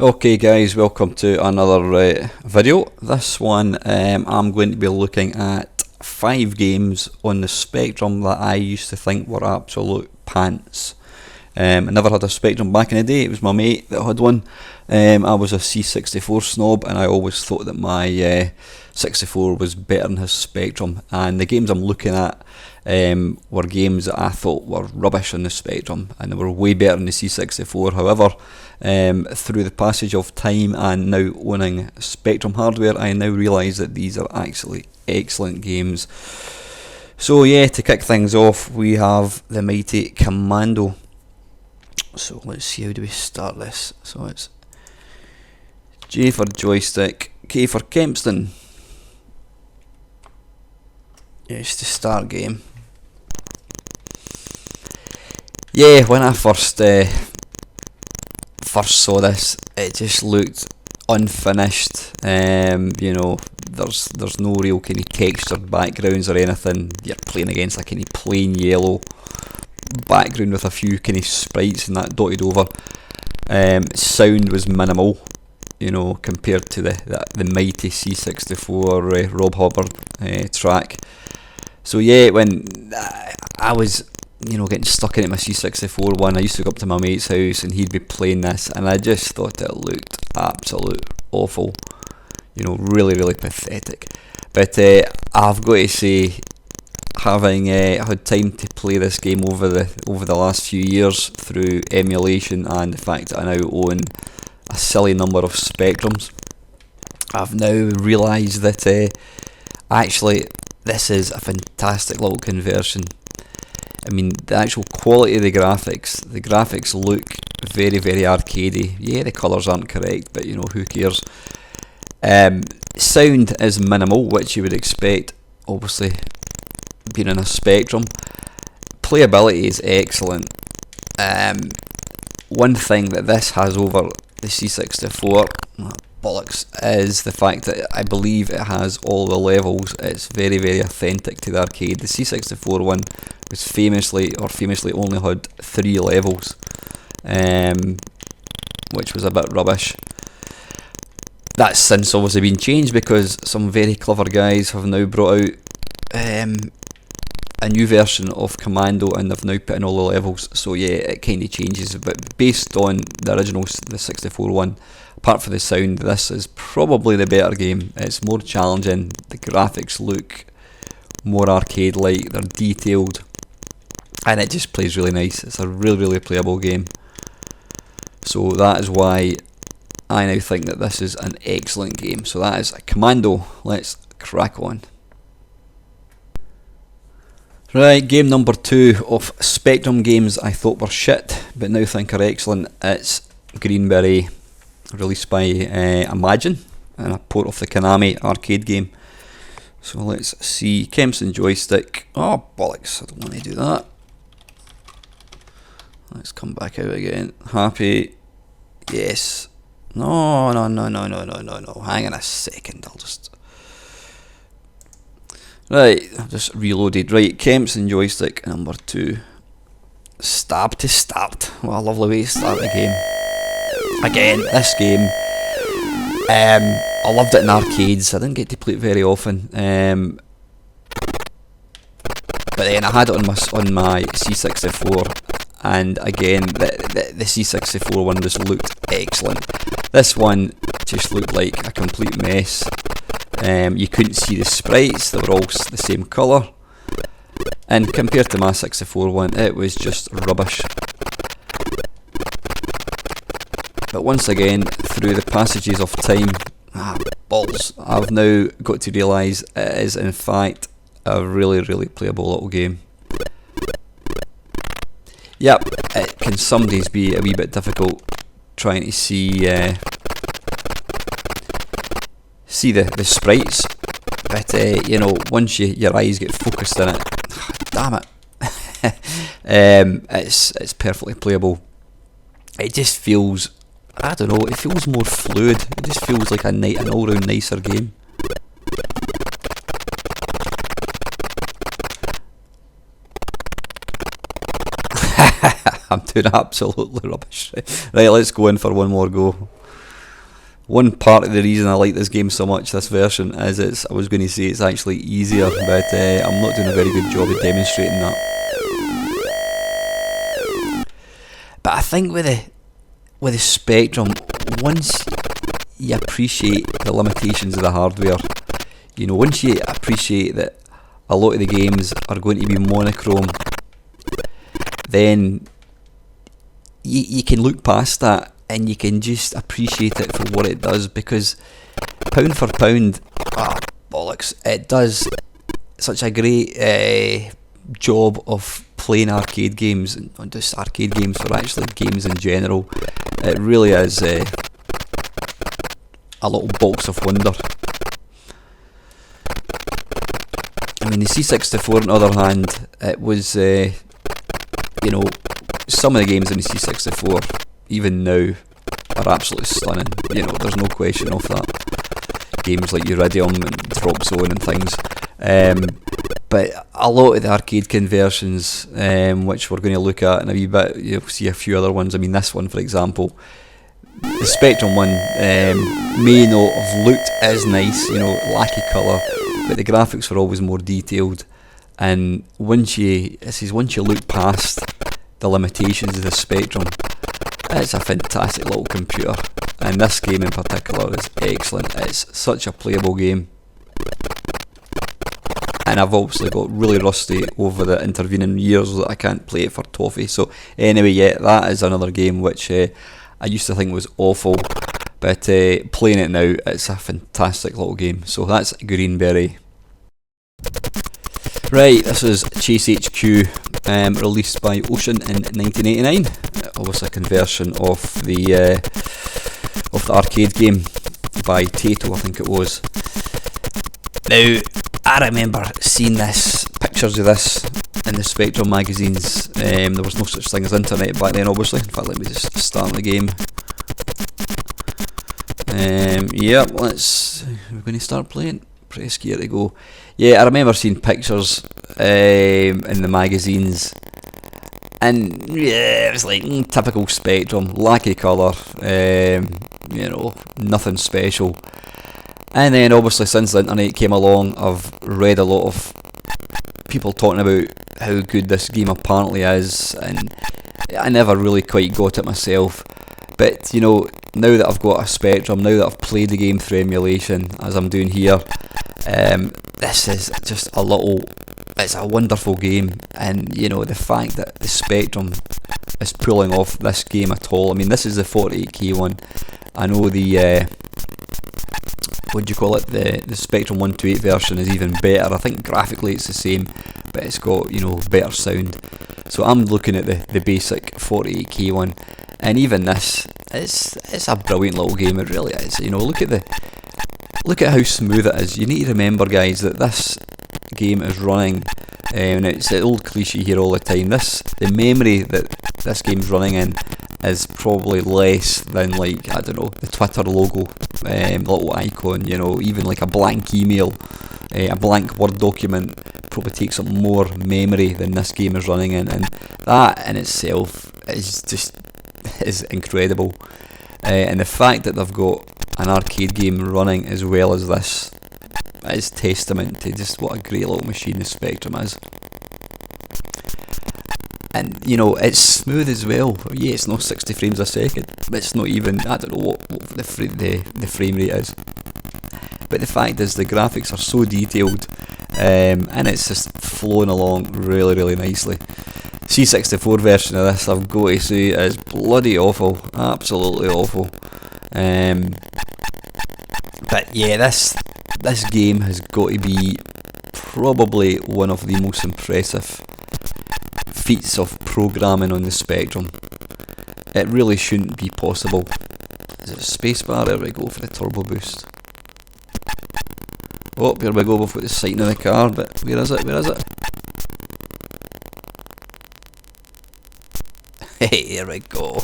Okay guys, welcome to another video. This one I'm going to be looking at 5 games on the Spectrum that I used to think were absolute pants. I never had a Spectrum back in the day, it was my mate that had one. I was a C64 snob and I always thought that my 64 was better than his Spectrum, and the games I'm looking at were games that I thought were rubbish on the Spectrum and they were way better than the C64. However, through the passage of time and now owning Spectrum hardware, I now realise that these are actually excellent games. So yeah, to kick things off, we have the Matey Commando. So let's see, how do we start this? So it's J for joystick, K for Kempston. Yes, to start game. Yeah, when I first saw this, it just looked unfinished. There's no real kind of textured backgrounds or anything. You're playing against a kind of plain yellow background with a few kind of sprites and that dotted over. Sound was minimal, compared to the mighty C64 Rob Hubbard track. So yeah, when I was getting stuck into my C64 one, I used to go up to my mate's house and he'd be playing this, and I just thought it looked absolute awful, really pathetic. But I've got to say, having had time to play this game over the last few years through emulation and the fact that I now own a silly number of Spectrums, I've now realised that actually this is a fantastic little conversion. I mean, the actual quality of the graphics look very arcadey. Yeah, the colours aren't correct, but who cares. Sound is minimal, which you would expect, obviously being in a Spectrum. Playability is excellent. One thing that this has over the C64, bollocks, is the fact that I believe it has all the levels. It's very authentic to the arcade. The C64 one was famously only had 3 levels, which was a bit rubbish. That's since obviously been changed because some very clever guys have now brought out a new version of Commando, and they've now put in all the levels. So yeah, it kind of changes, but based on the original, the 64 one, apart from the sound, this is probably the better game. It's more challenging, the graphics look more arcade-like, they're detailed, and it just plays really nice. It's a really playable game. So that is why I now think that this is an excellent game. So that is Commando. Let's crack on. Right, game number 2 of Spectrum games I thought were shit, but now think are excellent. It's Greenberry, released by Imagine, and a port of the Konami arcade game. So let's see, Kempston joystick. Oh bollocks, I don't want to do that. Let's come back out again. Happy, yes. No. Hang on a second, I'll just... Right, I've just reloaded. Right, Kempston joystick number 2. Stab to start. What a lovely way to start the game. Again, this game, I loved it in arcades. I didn't get to play it very often. But then I had it on my C64, and again, the C64 one just looked excellent. This one just looked like a complete mess. You couldn't see the sprites, they were all the same colour, and compared to my 64 one, it was just rubbish. But once again, through the passages of time, balls, I've now got to realise it is in fact a really playable little game. Yep, it can some days be a wee bit difficult trying to see the sprites, but once your eyes get focused in it, damn it, it's perfectly playable. It just feels, I don't know, it feels more fluid. It just feels like an all-round nicer game. I'm doing absolutely rubbish. Right, let's go in for one more go. One part of the reason I like this game so much, this version, is I was going to say it's actually easier, but I'm not doing a very good job of demonstrating that. But I think with the Spectrum, once you appreciate the limitations of the hardware, you know, once you appreciate that a lot of the games are going to be monochrome, then you can look past that and you can just appreciate it for what it does, because pound for pound, bollocks, it does such a great job of playing arcade games, and not just arcade games, for actually games in general. It really is a little box of wonder. I mean, the C64 on the other hand, it was, you know, some of the games in the C64, even now, are absolutely stunning. You know, there's no question of that. Games like Iridium and Drop Zone and things. But a lot of the arcade conversions, which we're going to look at in a wee bit, you'll see a few other ones. I mean, this one, for example, the Spectrum one may not have looked as nice, you know, lacky colour, but the graphics were always more detailed. And once you look past the limitations of the Spectrum, it's a fantastic little computer, and this game in particular is excellent. It's such a playable game, and I've obviously got really rusty over the intervening years that I can't play it for toffee. So anyway, yeah, that is another game which I used to think was awful, but playing it now, it's a fantastic little game. So that's Greenberry. Right, this is GCHQ, released by Ocean in 1989. Obviously a conversion of the arcade game by Tato, I think it was. Now, I remember seeing pictures of this in the Spectrum magazines. There was no such thing as internet back then, obviously. In fact, let me just start the game. Yeah, we're going to start playing. Pretty scared to go. Yeah, I remember seeing pictures in the magazines, and yeah, it was like typical Spectrum, lacky colour, you know, nothing special. And then obviously since the internet came along, I've read a lot of people talking about how good this game apparently is, and I never really quite got it myself. But you know, now that I've got a Spectrum, now that I've played the game through emulation, as I'm doing here, this is just it's a wonderful game. And you know, the fact that the Spectrum is pulling off this game at all, I mean, this is the 48K one. I know the what do you call it, the Spectrum 128 version is even better. I think graphically it's the same, but it's got, you know, better sound. So I'm looking at the basic 48K one, and even this, it's a brilliant little game. It really is. You know, look at how smooth it is. You need to remember, guys, that this game is running, and it's the old cliche here all the time, the memory that this game's running in is probably less than, like, I don't know, the Twitter logo, little icon, you know, even like a blank email, a blank Word document probably takes up more memory than this game is running in, and that in itself is incredible. And the fact that they've got an arcade game running as well as this is testament to just what a great little machine the Spectrum is. And you know, it's smooth as well. Yeah, it's not 60 frames a second, but it's not even, I don't know what the frame rate is. But the fact is, the graphics are so detailed, and it's just flowing along really, really nicely. C64 version of this, I've got to say, is bloody awful, absolutely awful. But yeah, this game has got to be probably one of the most impressive feats of programming on the Spectrum. It really shouldn't be possible. Is it a spacebar? There we go for the turbo boost. Oh, here we go, we've got the sighting of the car, but where is it? Hey, here we go.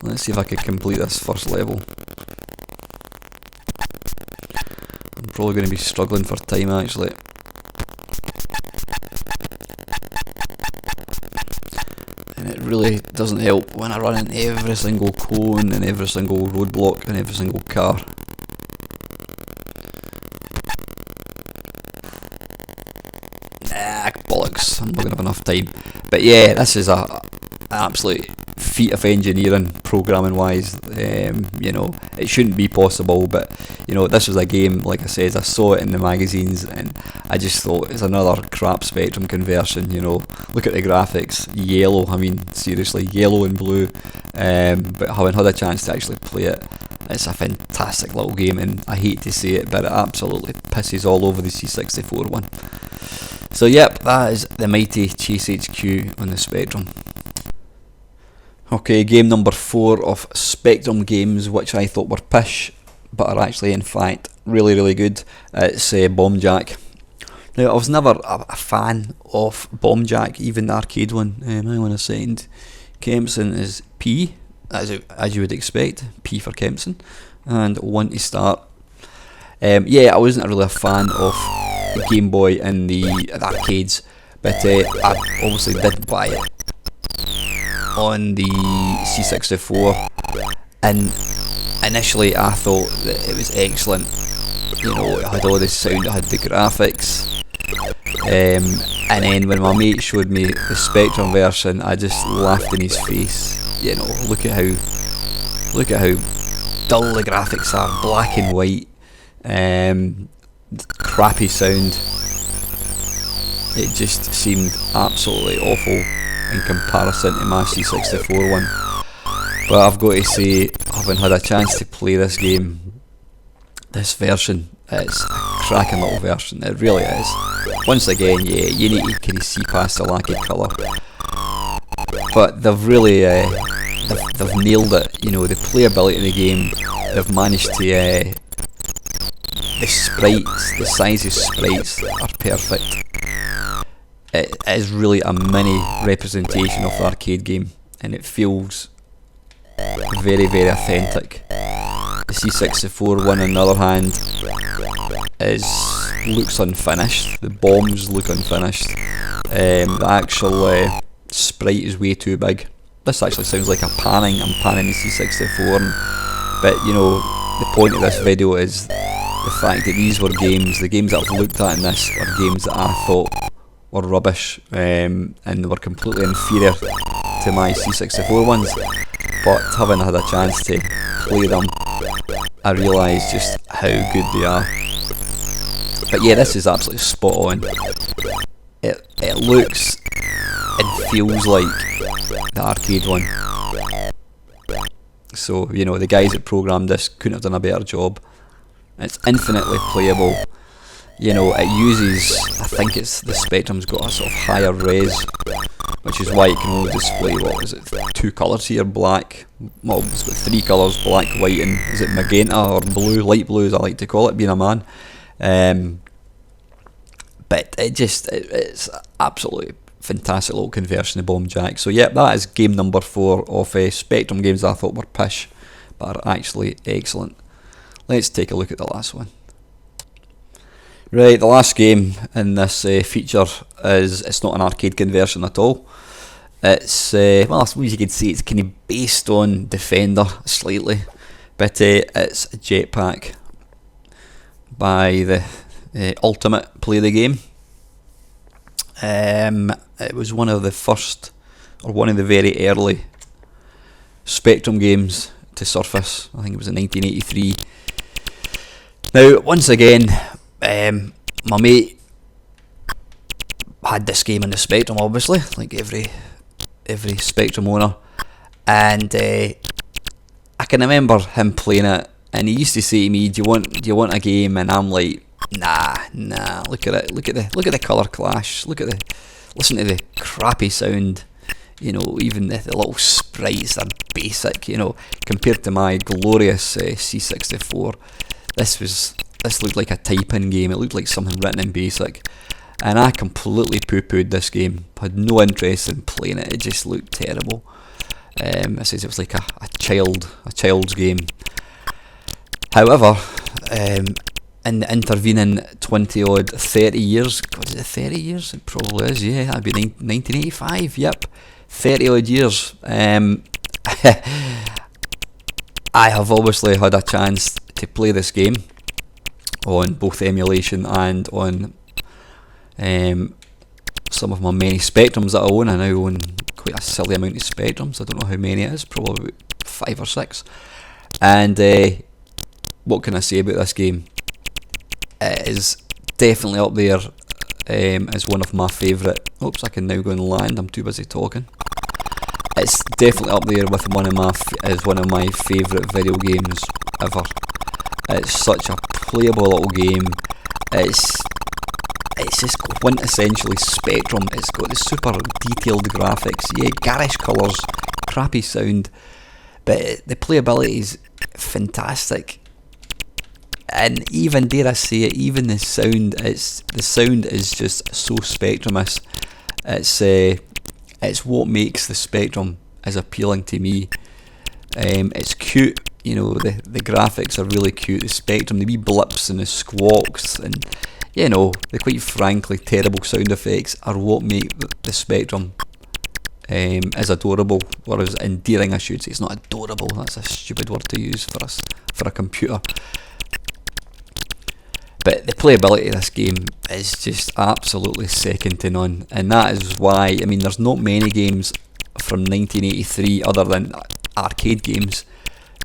Let's see if I can complete this first level. I'm probably going to be struggling for time, actually. And it really doesn't help when I run into every single cone and every single roadblock and every single car. Nah, bollocks, I'm not going to have enough time. But yeah, this is an absolute feat of engineering, programming wise. You know, it shouldn't be possible, but you know, this was a game, like I said, I saw it in the magazines and I just thought it's another crap Spectrum conversion. You know, look at the graphics, yellow, I mean seriously, yellow and blue. But having had a chance to actually play it, it's a fantastic little game, and I hate to say it, but it absolutely pisses all over the C64 one. So yep, that is the mighty GCHQ on the Spectrum. Okay, game number 4 of Spectrum games which I thought were pish, but are actually in fact really good. It's Bomb Jack. Now, I was never a fan of Bomb Jack, even the arcade one. Hang on a second. Kempson is P, as you would expect, P for Kempson, and 1 to start. Yeah, I wasn't really a fan of the Game Boy and the arcades, but I obviously did buy it on the C64, and initially I thought that it was excellent. You know, it had all the sound, it had the graphics, and then when my mate showed me the Spectrum version, I just laughed in his face. You know, look at how dull the graphics are, black and white, crappy sound. It just seemed absolutely awful in comparison to my C64 one. But I've got to say, having had a chance to play this game, this version, it's a cracking little version, it really is. Once again, yeah, you need to kind of see past the lack of colour, but they've really they've nailed it. You know, the playability of the game, they've managed to the sprites, the size of sprites are perfect. It is really a mini representation of the arcade game, and it feels very authentic. The C64 one, on the other hand, looks unfinished. The bombs look unfinished. The actual sprite is way too big. This actually sounds like I'm panning the C64, but you know, the point of this video is the fact that these were games, the games that I've looked at in this are games that I thought were rubbish, and they were completely inferior to my C64 ones, but having had a chance to play them, I realised just how good they are. But yeah, this is absolutely spot on. It looks and feels like the arcade one. So, you know, the guys that programmed this couldn't have done a better job. It's infinitely playable. You know, it uses, I think it's the Spectrum's got a sort of higher res, which is why it can only display, what is it, 2 colours here, black, well, it's got 3 colours, black, white and, is it magenta or blue, light blue as I like to call it, being a man. But it's absolutely fantastic little conversion of Bomb Jack. So yeah, that is game number 4 of Spectrum games that I thought were pish, but are actually excellent. Let's take a look at the last one. Right, the last game in this feature it's not an arcade conversion at all. It's, well, I suppose you could say it's kind of based on Defender slightly, but it's a Jetpack by the Ultimate Play the Game. It was one of the first, or one of the very early Spectrum games to surface. I think it was in 1983. Now, once again, my mate had this game on the Spectrum, obviously, like every Spectrum owner, and I can remember him playing it, and he used to say to me, "Do you want a game?" And I'm like, "Nah. Look at it. Look at the colour clash. Listen to the crappy sound. You know, even the little sprites are basic. You know, compared to my glorious C64, this looked like a type-in game. It looked like something written in BASIC, and I completely poo-pooed this game. Had no interest in playing it. It just looked terrible. I said it was like a child's game. However, in the intervening 30 years, God, is it 30 years? It probably is, yeah, that'd be 1985, yep. 30 odd years. I have obviously had a chance to play this game on both emulation and on some of my many Spectrums that I own. I now own quite a silly amount of Spectrums. I don't know how many it is, probably about 5 or 6. And what can I say about this game? It is definitely up there as one of my favourite. Oops, I can now go and land. I'm too busy talking. It's definitely up there with one of my favourite video games ever. It's such a playable little game. It's just quintessentially Spectrum. It's got the super detailed graphics, yeah, garish colours, crappy sound, but the playability is fantastic. And even, dare I say it, even the sound is just so Spectrumous. It's what makes the Spectrum as appealing to me. It's cute, you know, the graphics are really cute. The Spectrum, the wee blips and the squawks and, you know, the quite frankly terrible sound effects are what make the Spectrum as adorable, or as endearing I should say. It's not adorable, that's a stupid word to use for a computer. But the playability of this game is just absolutely second to none, and that is why, I mean, there's not many games from 1983 other than arcade games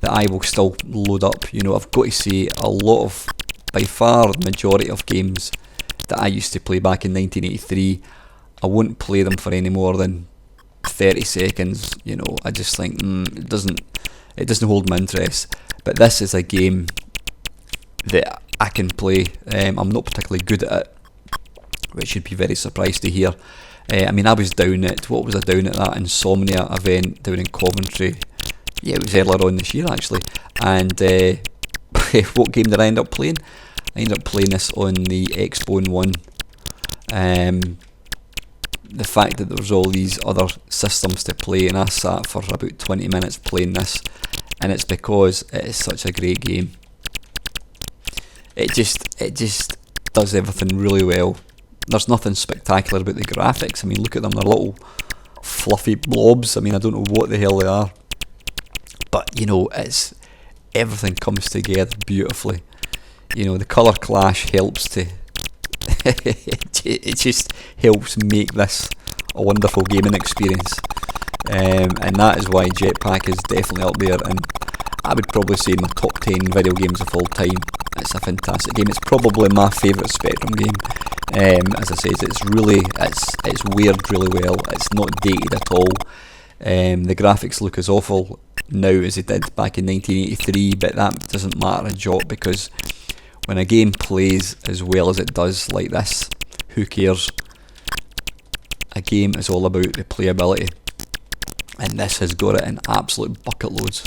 that I will still load up. You know, I've got to say, a lot of, by far the majority of games that I used to play back in 1983, I wouldn't play them for any more than 30 seconds. You know, I just think it doesn't hold my interest. But this is a game that I can play. I'm not particularly good at it, which you'd be very surprised to hear. I mean, I was down at that Insomnia event down in Coventry. Yeah, it was earlier on this year actually. And what game did I end up playing? I ended up playing this on the Xbone One. The fact that there was all these other systems to play, and I sat for about 20 minutes playing this, and it's because it is such a great game. It just does everything really well. There's nothing spectacular about the graphics. I mean, look at them, they're little fluffy blobs. I mean, I don't know what the hell they are, but you know, everything comes together beautifully. You know, the colour clash helps to it just helps make this a wonderful gaming experience, and that is why Jetpack is definitely up there, and I would probably say in my top 10 video games of all time. It's a fantastic game. It's probably my favourite Spectrum game. As I said, it's weird really well. It's not dated at all. The graphics look as awful now as they did back in 1983, but that doesn't matter a jot, because when a game plays as well as it does like this, who cares? A game is all about the playability, and this has got it in absolute bucket loads.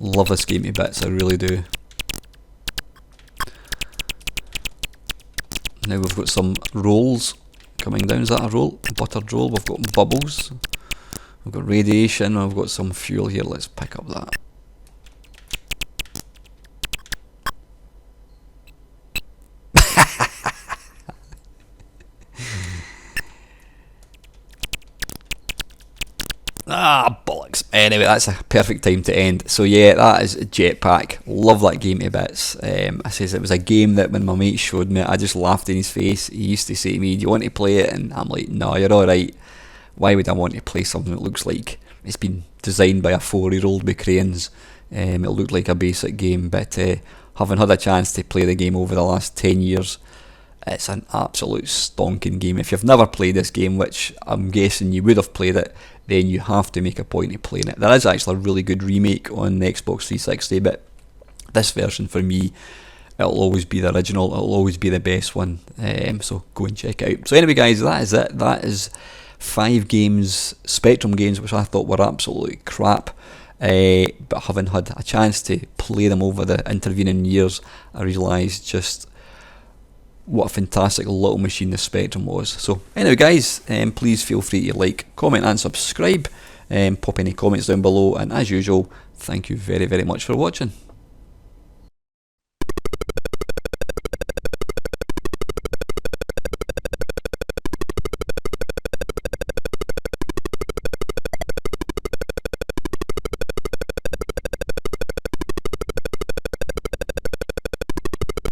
Love this game to bits, I really do. Now we've got some rolls coming down. Is that a roll? A buttered roll. We've got bubbles. We've got radiation. We've got some fuel here. Let's pick up that. Ah, bollocks. Anyway, that's a perfect time to end. So yeah, that is Jetpack. Love that game to bits. I says it was a game that when my mate showed me, I just laughed in his face. He used to say to me, "Do you want to play it?" And I'm like, "No, you're alright. Why would I want to play something that looks like it's been designed by a 4-year-old with crayons?" It looked like a basic game, but having had a chance to play the game over the last 10 years, it's an absolute stonking game. If you've never played this game, which I'm guessing you would have played it, then you have to make a point of playing it. There is actually a really good remake on the Xbox 360, but this version for me, it'll always be the original, it'll always be the best one, so go and check it out. So anyway guys, that is it. That is 5 games, Spectrum games, which I thought were absolutely crap, but having had a chance to play them over the intervening years, I realised just what a fantastic little machine the Spectrum was. So anyway guys, please feel free to like, comment and subscribe, pop any comments down below, and as usual, thank you very, very much for watching.